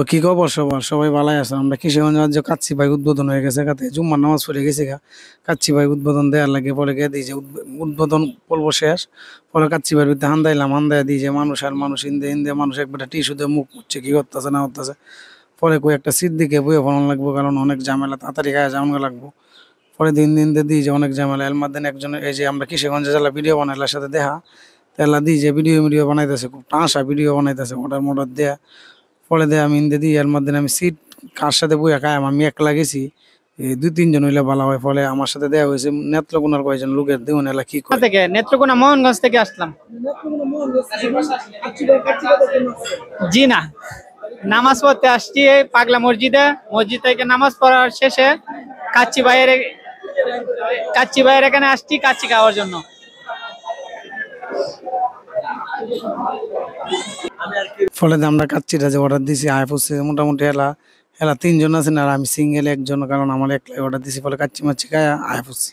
তো কি খবর সবার? সবাই ভালাই আছে। আমরা কিশোরগঞ্জ রাজ্য কাচ্চি ভাই উদ্বোধন হয়ে গেছে কাতে জুম্মার নামাজ পড়ে গেছি গা। কাচ্চি ভাই উদ্বোধন দেওয়ার লাগে পরে গিয়ে দিই যে উদ্বোধন পর্ব শেষ। পরে কাচ্চি ভাইয়ের ভিতরে হান্দাইলাম, হান্দাই দিই যে মানুষ আর মানুষ ইন্দে ইন্দে মানুষ একবারে টিস্যু দিয়ে মুখ মুছছে কি করতেছে না করতেছে। পরে কই একটা সিট দিকে বইয়ে ফোন লাগবো, কারণ অনেক ঝামেলা, তাড়াতাড়ি গায়ে যাওয়া লাগবো। পরে দিন দিন দিয়ে দিই যে অনেক ঝামেলা। এর মধ্যে একজনের এই যে আমরা কিশোরগঞ্জে যারা ভিডিও বানাইলার সাথে দেখা তেলা দিই যে ভিডিও বানাইতেছে, খুব টাঁসা ভিডিও বানাইতেছে, অর্ডার দেয়া। পরে দেয় আমি ইন্দে দিই, এর মধ্যে আমি সিট কার সাথে বইয়া খাই, আমি একলা গেছি। এই ২-৩ জন হইলে ভালো হয়। ফলে আমার সাথে দেয়া হয়েছে নেত্রকোনার কয়েকজন লোকের, দেখুন এলা কি কোথা কয়। থেকে? নেত্রকোনা মোহনগঞ্জ থেকে আসলাম। জি না, নামাজ পড়তে আসছি এই পাগলা মসজিদে। মসজিদ থেকে নামাজ পড়ার শেষে কাচ্চি ভাইয়ের এখানে আসছি কাচ্চি খাওয়ার জন্য। ফলে আমরা কাচ্চিটা যে অর্ডার দিছি আয় পড়ছে মোটামুটি এলা এলা ৩ জন আছেন আর আমি সিঙ্গেল একজন, কারণ আমার একলাই অর্ডার দিছি। ফলে কাচ্চি মাচ্চি খায় আয় পড়ছি।